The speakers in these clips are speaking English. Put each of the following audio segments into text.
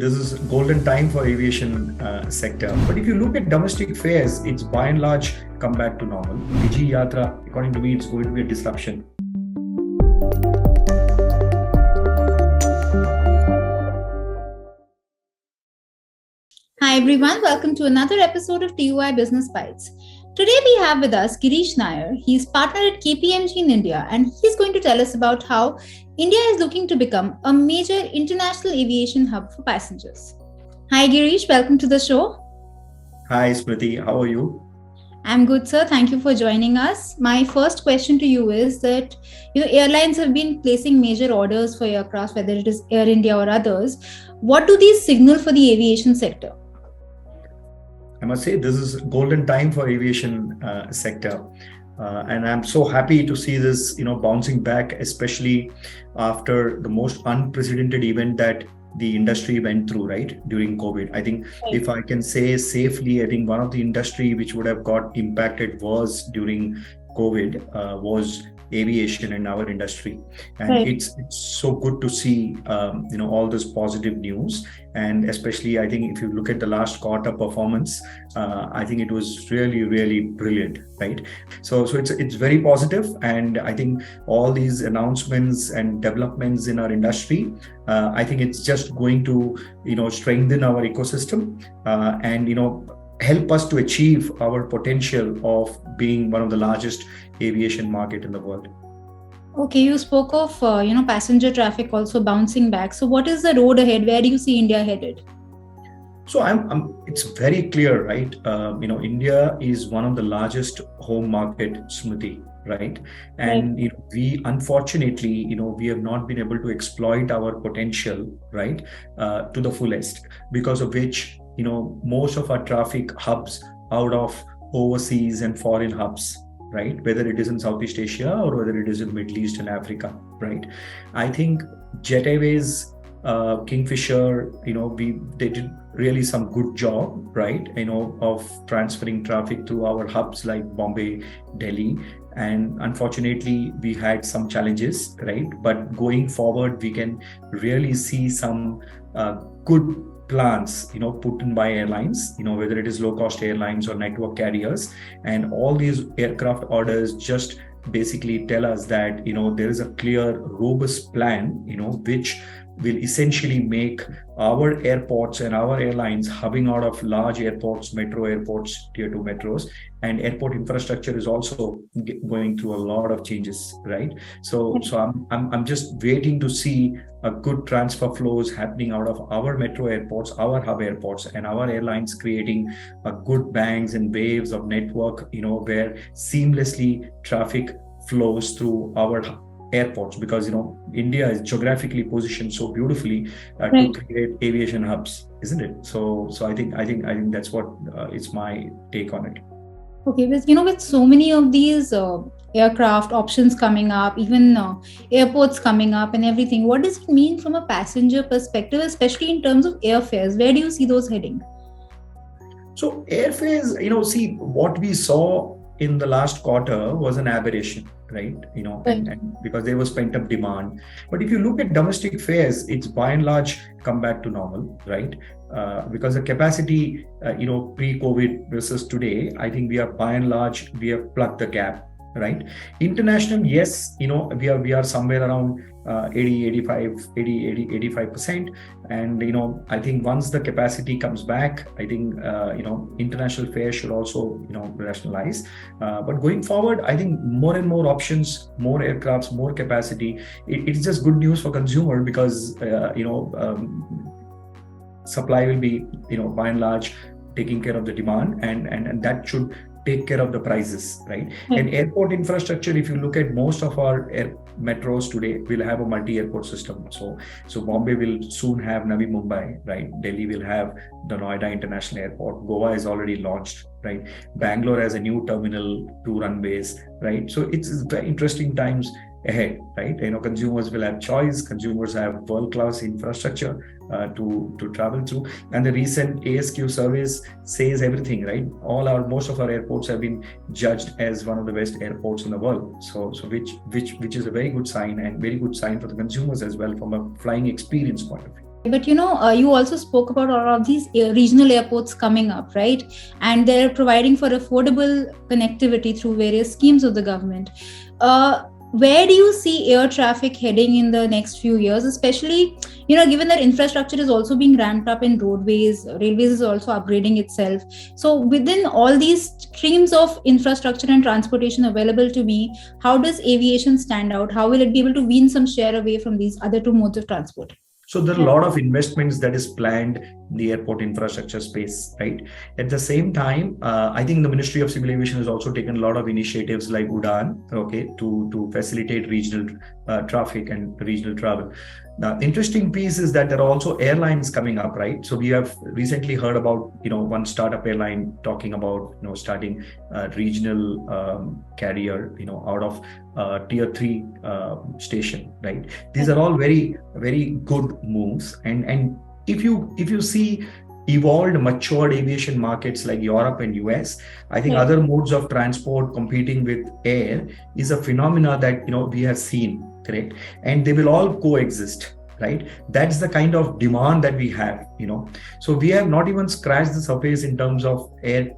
This is golden time for aviation sector. But if you look at domestic fares, it's by and large come back to normal. Digi Yatra, according to me, it's going to be a disruption. Hi everyone, welcome to another episode of TOI Business Bytes. Today we have with us Girish Nair. He's partner at KPMG in India, and he's going to tell us about how India is looking to become a major international aviation hub for passengers. Hi Girish, welcome to the show. Hi Smriti, how are you? I'm good, sir. Thank you for joining us. My first question to you is that airlines have been placing major orders for aircraft, whether it is Air India or others. What do these signal for the aviation sector? I must say this is golden time for aviation sector. And I'm so happy to see this, bouncing back, especially after the most unprecedented event that the industry went through, right, during COVID. I think if I can say safely, I think one of the industry which would have got impacted was during COVID was aviation in our industry, and it's so good to see all this positive news. And especially I think if you look at the last quarter performance, I think it was really brilliant, right? So it's very positive, and I think all these announcements and developments in our industry, I think it's just going to strengthen our ecosystem and help us to achieve our potential of being one of the largest aviation market in the world. Okay, you spoke of passenger traffic also bouncing back. So what is the road ahead? Where do you see India headed? So it's very clear, right? India is one of the largest home market, Smriti, right? And we unfortunately, we have not been able to exploit our potential, right, to the fullest, because of which most of our traffic hubs out of overseas and foreign hubs, right, whether it is in Southeast Asia or whether it is in Middle East and Africa, right? I think Jet Airways, Kingfisher, they did really some good job, right, of transferring traffic through our hubs like Bombay, Delhi. And unfortunately, we had some challenges, right? But going forward, we can really see some good plans, put in by airlines, whether it is low-cost airlines or network carriers. And all these aircraft orders just basically tell us that, there is a clear, robust plan, which will essentially make our airports and our airlines hubbing out of large airports, metro airports, tier 2 metros, and airport infrastructure is also going through a lot of changes, right? So I'm just waiting to see a good transfer flows happening out of our metro airports, our hub airports, and our airlines creating a good bangs and waves of network, where seamlessly traffic flows through our airports, because India is geographically positioned so beautifully to create aviation hubs, isn't it? So I think that's what it's my take on it. Okay, with so many of these aircraft options coming up, even airports coming up and everything, what does it mean from a passenger perspective, especially in terms of airfares? Where do you see those heading? So airfares, see, what we saw in the last quarter was an aberration, right? And because there was pent up demand. But if you look at domestic fares, it's by and large come back to normal, right? Because the capacity, pre-COVID versus today, I think we are by and large, we have plugged the gap, right? International, yes, we are somewhere around 85%. And, I think once the capacity comes back, I think, international fares should also, rationalize. But going forward, I think more and more options, more aircrafts, more capacity, it's just good news for consumer, because, supply will be, by and large, taking care of the demand, and that should take care of the prices, right? And airport infrastructure, if you look at most of our metros today, will have a multi-airport system. So Bombay will soon have Navi Mumbai, right? Delhi will have the Noida International Airport. Goa is already launched, right? Bangalore has a new terminal, 2 runways, right? So it's very interesting times ahead, right? Consumers will have choice. Consumers have world-class infrastructure to travel through, and the recent ASQ surveys says everything, right? Most of our airports have been judged as one of the best airports in the world. So which is a very good sign, and very good sign for the consumers as well from a flying experience point of view. But you also spoke about all of these regional airports coming up, right? And they're providing for affordable connectivity through various schemes of the government. Where do you see air traffic heading in the next few years, especially, given that infrastructure is also being ramped up in roadways, railways is also upgrading itself. So within all these streams of infrastructure and transportation available to me, how does aviation stand out? How will it be able to wean some share away from these other two modes of transport? So there are a lot of investments that is planned in the airport infrastructure space, right? At the same time, I think the Ministry of Civil Aviation has also taken a lot of initiatives like UDAN, okay, to facilitate regional traffic and regional travel. The interesting piece is that there are also airlines coming up, right? So we have recently heard about, one startup airline talking about, starting a regional carrier, out of tier 3 station, right? These are all very, very good moves. And if you see evolved, matured aviation markets like Europe and US, I think other modes of transport competing with air is a phenomena that, we have seen, correct? And they will all coexist, right? That's the kind of demand that we have, So we have not even scratched the surface in terms of air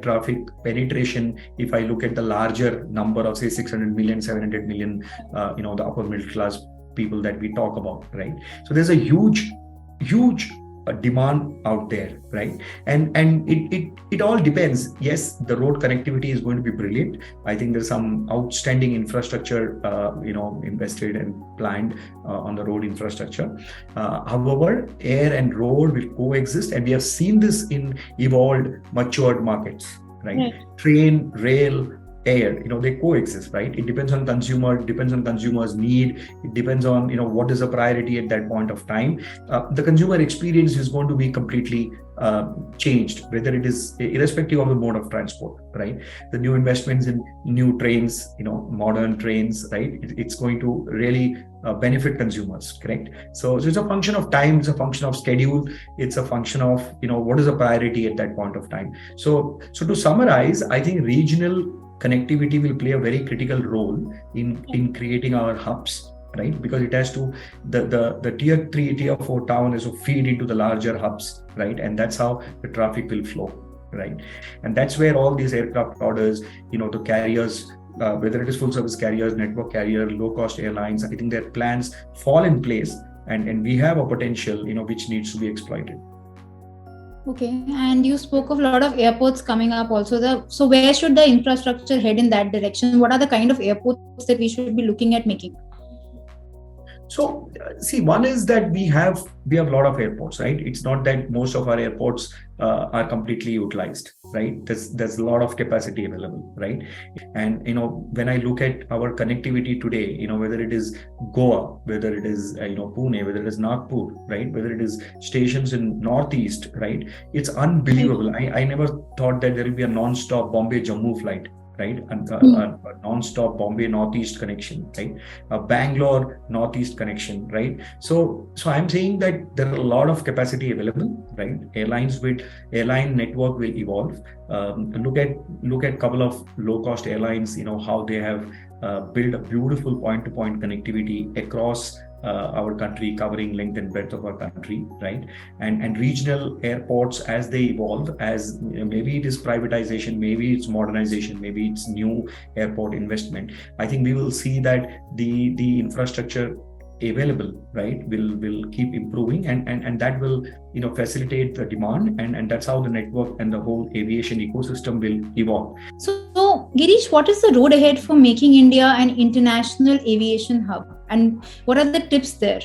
traffic penetration. If I look at the larger number of, say, 600 million, 700 million, the upper middle class people that we talk about, right? So there's a huge demand out there, right? And it all depends. Yes, the road connectivity is going to be brilliant. I think there's some outstanding infrastructure, invested and planned on the road infrastructure. However, air and road will coexist, and we have seen this in evolved, matured markets, right? Train, rail, air, they coexist, right? It depends on consumer, it depends on consumer's need, it depends on, what is a priority at that point of time. The consumer experience is going to be completely changed, whether it is irrespective of the mode of transport, right? The new investments in new trains, modern trains, right? It's going to really benefit consumers, correct? So it's a function of time, it's a function of schedule, it's a function of, what is a priority at that point of time. So to summarize, I think regional connectivity will play a very critical role in creating our hubs, right? Because it has to, the tier 3, tier 4 town has to feed into the larger hubs, right? And that's how the traffic will flow, right? And that's where all these aircraft orders, the carriers, whether it is full service carriers, network carrier, low cost airlines, I think their plans fall in place, and we have a potential, which needs to be exploited. Okay, and you spoke of a lot of airports coming up also. So where should the infrastructure head in that direction? What are the kind of airports that we should be looking at making? So see, one is that we have a lot of airports, right? It's not that most of our airports are completely utilized, right? There's a lot of capacity available, right? And when I look at our connectivity today, whether it is Goa, whether it is Pune, whether it is Nagpur, right? Whether it is stations in Northeast, right? It's unbelievable. I never thought that there will be a non-stop Bombay Jammu flight, right? And a non-stop Bombay Northeast connection, right? A Bangalore Northeast connection, right? So I'm saying that there are a lot of capacity available, right? Airline network will evolve. Look at couple of low-cost airlines, how they have built a beautiful point-to-point connectivity across our country, covering length and breadth of our country, right? And regional airports, as they evolve, as maybe it is privatization, maybe it's modernization, maybe it's new airport investment, I think we will see that the infrastructure available, right, will keep improving, and that will facilitate the demand, and that's how the network and the whole aviation ecosystem will evolve. So Girish, what is the road ahead for making India an international aviation hub, and what are the tips there?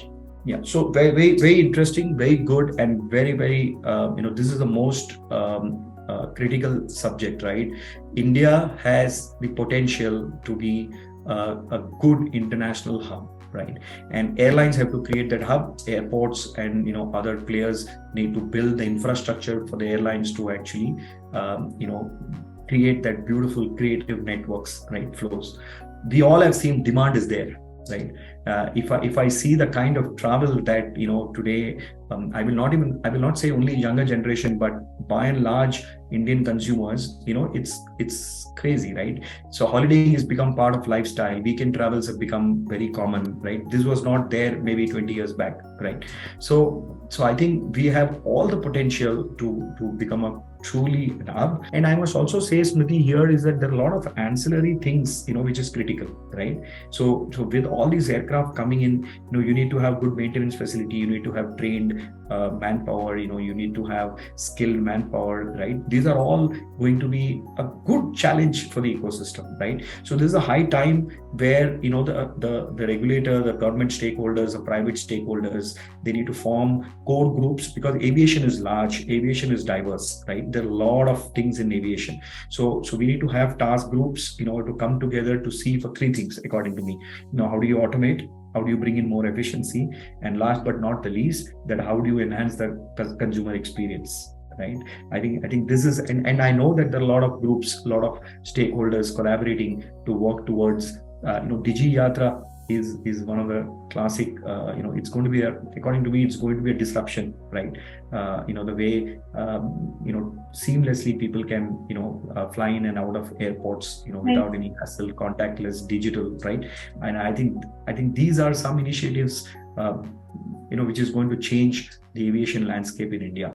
Yeah, so very, very, very interesting, very good, and very, very this is the most critical subject, right? India has the potential to be a good international hub, right? And airlines have to create that hub. Airports and other players need to build the infrastructure for the airlines to actually create that beautiful creative networks, right? Flows. We all have seen demand is there, right? If I see the kind of travel that today, I will not say only younger generation, but by and large Indian consumers, it's crazy, right? So holidaying has become part of lifestyle. Weekend travels have become very common, right? This was not there maybe 20 years back, right? So I think we have all the potential to become a truly an hub. And I must also say, Smriti, here is that there are a lot of ancillary things, which is critical, right? So with all these aircraft coming in, you need to have good maintenance facility, you need to have trained manpower, you need to have skilled manpower, right? These are all going to be a good challenge for the ecosystem, right? So this is a high time where the regulator, the government stakeholders, the private stakeholders, they need to form core groups, because aviation is large, aviation is diverse, right? There are a lot of things in aviation. So we need to have task groups, to come together to see for three things, according to me. How do you automate? How do you bring in more efficiency? And last but not the least, that how do you enhance the consumer experience? Right. I think this is, and I know that there are a lot of groups, a lot of stakeholders collaborating to work towards, Digi Yatra is one of the classic, it's going to be according to me, it's going to be a disruption, right? The way, seamlessly people can, fly in and out of airports, without any hassle, contactless, digital, right? And I think these are some initiatives, which is going to change the aviation landscape in India.